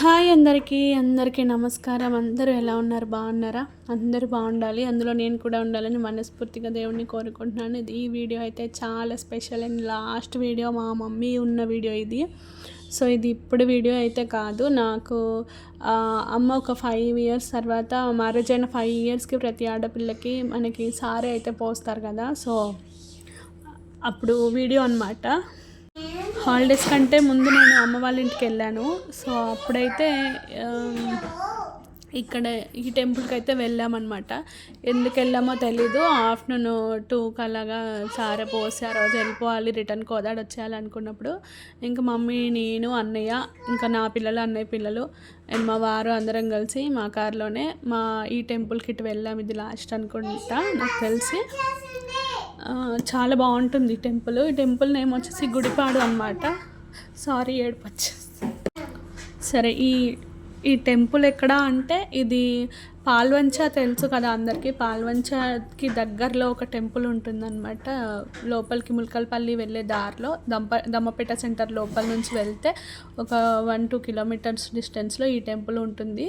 Hi అందరికీ నమస్కారం. అందరూ ఎలా ఉన్నారు? బాగున్నారా? అందరూ బాగుండాలి, అందులో నేను కూడా ఉండాలని మనస్ఫూర్తిగా దేవుడిని కోరుకుంటున్నాను. ఈ వీడియో అయితే చాలా స్పెషల్ అండ్ లాస్ట్ వీడియో, మా మమ్మీ ఉన్న వీడియో ఇది. సో ఇది ఇప్పుడు వీడియో అయితే కాదు. నాకు అమ్మ ఒక 5 ఇయర్స్ తర్వాత, మ్యారేజ్ అయిన 5 ఇయర్స్కి ప్రతి ఆడపిల్లకి మనకి సారీ అయితే పోస్తారు కదా. సో అప్పుడు వీడియో అనమాట. హాలిడేస్ కంటే ముందు నేను అమ్మ వాళ్ళ ఇంటికి వెళ్ళాను. సో అప్పుడైతే ఇక్కడ ఈ టెంపుల్కి అయితే వెళ్ళామన్నమాట. ఎందుకు వెళ్ళామో తెలీదు. ఆఫ్టర్నూన్ 2కి అలాగా సారే పోసి ఆ రోజు వెళ్ళిపోవాలి, రిటర్న్ కోదాడ వచ్చేయాలి అనుకున్నప్పుడు ఇంకా మమ్మీ, నేను, అన్నయ్య, ఇంకా నా పిల్లలు, అన్నయ్య పిల్లలు అండ్ మా వారు అందరం కలిసి మా కార్లోనే ఈ టెంపుల్కి ఇటు వెళ్ళాం. ఇది లాస్ట్ అనుకుంటా నాకు తెలిసి. చాలా బాగుంటుంది ఈ టెంపుల్ నేమ్ వచ్చేసి గుడిపాడు అనమాట. సారీ ఏడుపచ్చు. సరే, ఈ టెంపుల్ ఎక్కడ అంటే ఇది పాల్వంచ తెలుసు కదా అందరికీ. పాల్వంచకి దగ్గరలో ఒక టెంపుల్ ఉంటుందన్నమాట. లోపలికి ముల్కల్పల్లి వెళ్ళే దారిలో దమ్మపేట సెంటర్ లోపల నుంచి వెళ్తే ఒక 1-2 కిలోమీటర్స్ డిస్టెన్స్లో ఈ టెంపుల్ ఉంటుంది.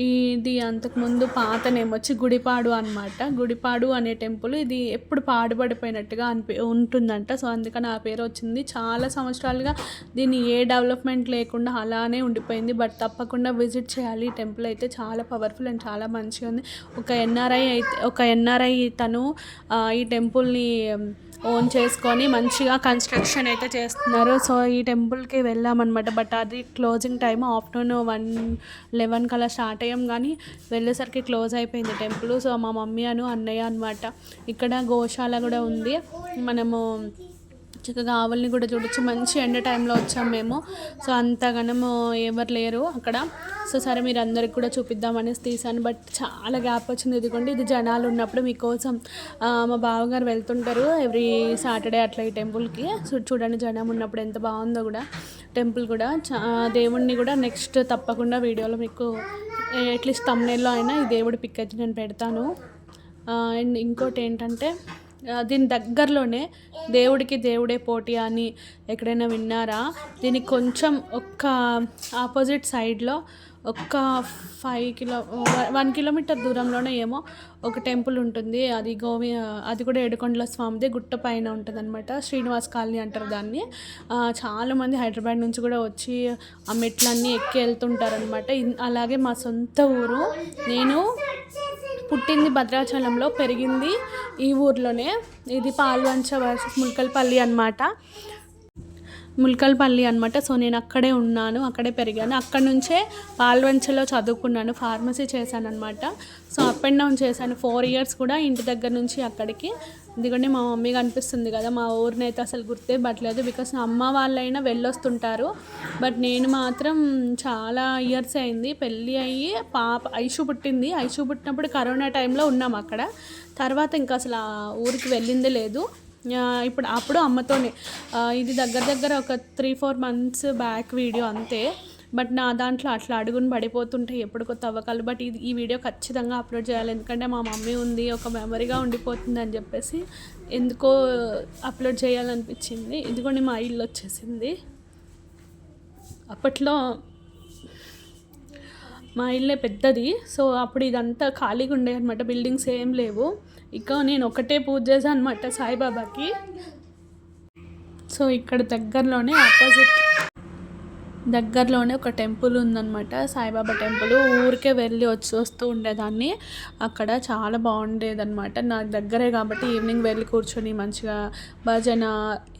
ఇది అంతకుముందు పాత నేమ్ వచ్చి గుడిపాడు అనమాట. గుడిపాడు అనే టెంపుల్ ఇది ఎప్పుడు పాడుపడిపోయినట్టుగా ఉంటుందంట. సో అందుకని ఆ పేరు వచ్చింది. చాలా సంవత్సరాలుగా దీన్ని ఏ డెవలప్మెంట్ లేకుండా అలానే ఉండిపోయింది. బట్ తప్పకుండా విజిట్ చేయాలి. ఈ టెంపుల్ అయితే చాలా పవర్ఫుల్ అండ్ చాలా మంచిగా ఉంది. ఒక ఎన్ఆర్ఐ తను ఈ టెంపుల్ని ఓన్ చేసుకొని మంచిగా కన్స్ట్రక్షన్ అయితే చేస్తున్నారు. సో ఈ టెంపుల్కి వెళ్ళామన్నమాట. బట్ అది క్లోజింగ్ టైం ఆఫ్టర్నూన్ 11 కల్లా స్టార్ట్ అయ్యాం, కానీ వెళ్ళేసరికి క్లోజ్ అయిపోయింది టెంపుల్. సో మా మమ్మీ అన్నయ్య అనమాట. ఇక్కడ గోశాల కూడా ఉంది. మనము చక్కగా ఆవుల్ని కూడా చూడొచ్చు. మంచి ఎండ టైంలో వచ్చాం మేము. సో అంతగానము ఎవరు లేరు అక్కడ. సో సరే, మీరు అందరికి కూడా చూపిద్దామనేసి తీసాను. బట్ చాలా గ్యాప్ వచ్చింది. ఇదిగోండి, ఇది జనాలు ఉన్నప్పుడు మీకోసం మా బావగారు వెళ్తుంటారు ఎవ్రీ సాటర్డే అట్లా ఈ టెంపుల్కి. సో చూడండి, జనం ఉన్నప్పుడు ఎంత బాగుందో కూడా టెంపుల్ కూడా. దేవుణ్ణి కూడా నెక్స్ట్ తప్పకుండా వీడియోలో మీకు అట్లీస్ట్ థంబ్నెయిల్లో అయినా ఈ దేవుడి పిక్ అయితే నేను పెడతాను. అండ్ ఇంకోటి ఏంటంటే, దీని దగ్గరలోనే దేవుడికి దేవుడే పోటీ అని ఎక్కడైనా విన్నారా? దీనికి కొంచెం ఒక్క ఆపోజిట్ సైడ్లో ఒక్క 1 కిలోమీటర్ దూరంలోనే ఏమో ఒక టెంపుల్ ఉంటుంది. అది కూడా ఏడుకొండల స్వామిదే, గుట్ట పైన ఉంటుంది అనమాట. శ్రీనివాస్ కాలనీ అంటారు దాన్ని. చాలామంది హైదరాబాద్ నుంచి కూడా వచ్చి ఆ మెట్లన్నీ ఎక్కి వెళ్తుంటారనమాట. అలాగే మా సొంత ఊరు, నేను పుట్టింది భద్రాచలంలో, పెరిగింది ఈ ఊర్లోనే. ఇది పాల్వంచ వర్సెస్ ముల్కల్పల్లి అనమాట. సో నేను అక్కడే ఉన్నాను, అక్కడే పెరిగాను. అక్కడ నుంచే పాల్వంచలో చదువుకున్నాను, ఫార్మసీ చేశాను అనమాట. సో అప్ అండ్ డౌన్ చేశాను 4 ఇయర్స్ కూడా, ఇంటి దగ్గర నుంచి అక్కడికి. ఎందుకంటే మా మమ్మీ కనిపిస్తుంది కదా, మా ఊరిని అయితే అసలు గుర్తే పట్టలేదు. బికాస్ అమ్మ వాళ్ళైనా వెళ్ళొస్తుంటారు, బట్ నేను మాత్రం చాలా ఇయర్స్ అయింది పెళ్ళి అయ్యి. ఐషు పుట్టింది. ఐషు పుట్టినప్పుడు కరోనా టైంలో ఉన్నాం అక్కడ. తర్వాత ఇంకా అసలు ఆ ఊరికి వెళ్ళిందే లేదు. అప్పుడు అమ్మతోనే. ఇది దగ్గర ఒక 3-4 మంత్స్ బ్యాక్ వీడియో అంతే. బట్ నా దాంట్లో అట్లా అడుగుని పడిపోతుంటాయి ఎప్పటికో తవ్వకాలు. బట్ ఈ వీడియో ఖచ్చితంగా అప్లోడ్ చేయాలి, ఎందుకంటే మా మమ్మీ ఉంది, ఒక మెమరీగా ఉండిపోతుంది అని చెప్పేసి ఎందుకో అప్లోడ్ చేయాలనిపించింది. ఇదిగోండి, మా ఇల్లు వచ్చేసింది. అప్పట్లో మా ఇల్లే పెద్దది. సో అప్పుడు ఇదంతా ఖాళీగా ఉండే అనమాట, బిల్డింగ్స్ ఏం లేవు. ఇక నేను ఒకటే పూజ చేశాను అనమాట సాయిబాబాకి. సో ఇక్కడ దగ్గరలోనే ఒక టెంపుల్ ఉందన్నమాట, సాయిబాబా టెంపుల్. ఊరికే వెళ్ళి వస్తూ ఉండేదాన్ని. అక్కడ చాలా బాగుండేదన్నమాట. నాకు దగ్గరే కాబట్టి ఈవినింగ్ వెళ్ళి కూర్చొని మంచిగా భజన,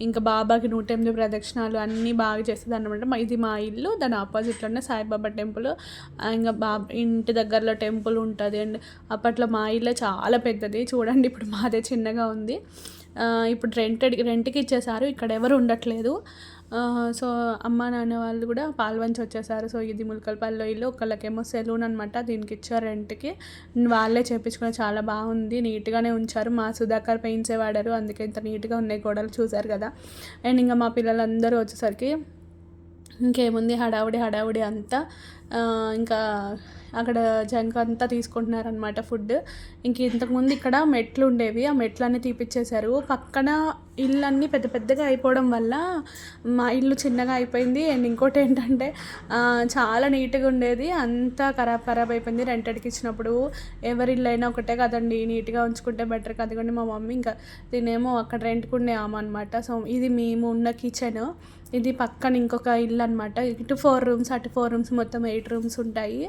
ఇంకా బాబాకి 108 ప్రదక్షిణాలు అన్నీ బాగా చేసేదాన్ని అనమాట. ఇది మా ఇల్లు, దాని ఆపోజిట్లోనే సాయిబాబా టెంపుల్. ఇంకా ఇంటి దగ్గరలో టెంపుల్ ఉంటుంది. అండ్ అప్పట్లో మా ఇల్లు చాలా పెద్దది. చూడండి, ఇప్పుడు మాదే చిన్నగా ఉంది. ఇప్పుడు రెంట్కి ఇచ్చేసారు, ఇక్కడ ఎవరు ఉండట్లేదు. సో అమ్మ నాన్న వాళ్ళు కూడా పాల్వంచి వచ్చేసారు. సో ఇది ముల్కల్పల్లిలో ఇల్లు. ఒకళ్ళకేమో సెలూన్ అనమాట, దీనికి ఇచ్చారు రెంట్కి. వాళ్ళే చేయించుకుని చాలా బాగుంది, నీట్గానే ఉంచారు. మా సుధాకర్ పెయింట్సే వాడారు, అందుకే ఇంత నీట్గా ఉన్నాయి గోడలు, చూసారు కదా. అండ్ ఇంకా మా పిల్లలందరూ వచ్చేసరికి ఇంకేముంది హడావుడి అంతా ఇంకా అక్కడ జంక్ అంతా తీసుకుంటున్నారనమాట ఫుడ్. ఇంక ఇంతకుముందు ఇక్కడ మెట్లు ఉండేవి, ఆ మెట్లన్నీ తీపిచ్చేశారు. పక్కన ఇళ్ళన్నీ పెద్ద పెద్దగా అయిపోవడం వల్ల మా ఇల్లు చిన్నగా అయిపోయింది. అండ్ ఇంకోటి ఏంటంటే చాలా నీట్గా ఉండేది, అంతా ఖరాబ్ అయిపోయింది. రెంటెడ్కి ఇచ్చినప్పుడు ఎవరి ఇల్లు అయినా ఒకటే కదండి, నీట్గా ఉంచుకుంటే బెటర్. కదండి మా మమ్మీ ఇంకా తినేమో అక్కడ రెంట్కి ఉండే అనమాట. సో ఇది మేము ఉన్న కిచెన్, ఇది పక్కన ఇంకొక ఇల్లు అనమాట. ఇటు 4 రూమ్స్ అటు 4 రూమ్స్, మొత్తం 8 రూమ్స్ ఉంటాయి.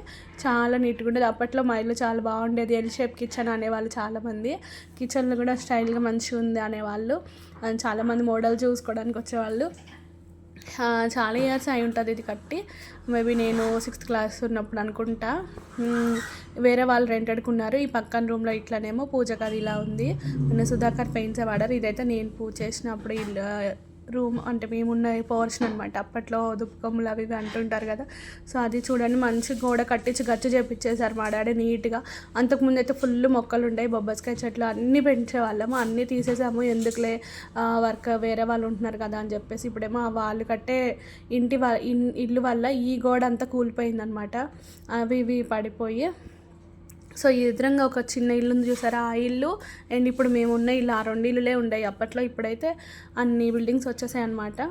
చాలా నీట్గా ఉండేది. అప్పట్లో మా ఇల్లు చాలా బాగుండేది. ఎల్ షేప్ కిచెన్ అనేవాళ్ళు చాలామంది. కిచెన్లో కూడా స్టైల్గా మంచిగా ఉంది అనేవాళ్ళు. చాలామంది మోడల్ చూసుకోవడానికి వచ్చేవాళ్ళు. చాలా ఇయర్స్ అయి ఉంటుంది ఇది కట్టి. మేబీ నేను 6th క్లాస్ ఉన్నప్పుడు అనుకుంటా. వేరే వాళ్ళు రెంటెడ్కి ఉన్నారు. ఈ పక్కన రూమ్లో ఇట్లనేమో పూజ గది ఇలా ఉంది. నిన్న సుధాకర్ పెయింట్స్ వాడారు. ఇదైతే నేను పూజ చేసినప్పుడు ఇల్లు రూమ్, అంటే మేమున్న పోర్షన్ అనమాట. అప్పట్లో దుప్పకమ్ములు అవి ఇవి అంటుంటారు కదా. సో అది చూడండి, మంచి గోడ కట్టించి గచ్చు చేపించేశారు మా డాడీ నీట్గా. అంతకుముందు అయితే ఫుల్ మొక్కలు ఉంటాయి, బొబ్బస్కాయ చెట్లు అన్నీ పెంచేవాళ్ళము. అన్నీ తీసేసాము, ఎందుకులే వర్క్ వేరే వాళ్ళు ఉంటున్నారు కదా అని చెప్పేసి. ఇప్పుడేమో వాళ్ళు కట్టే ఇల్లు వల్ల ఈ గోడ అంతా కూలిపోయిందనమాట, అవి ఇవి పడిపోయి. సో ఎదురుగా ఒక చిన్న ఇల్లుని చూసారా, ఆ ఇల్లు అండ్ ఇప్పుడు మేము ఉన్న ఇల్లు, ఆ 2 ఇల్లులే ఉండేవి అప్పట్లో. ఇప్పుడైతే అన్ని బిల్డింగ్స్ వచ్చేసాయి అనమాట.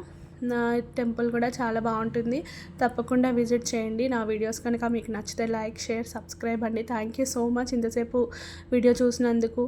నా టెంపుల్ కూడా చాలా బాగుంటుంది, తప్పకుండా విజిట్ చేయండి. నా వీడియోస్ కనుక మీకు నచ్చితే లైక్, షేర్, సబ్స్క్రైబ్ అండి. థ్యాంక్ యూ సో మచ్ ఇంతసేపు వీడియో చూసినందుకు.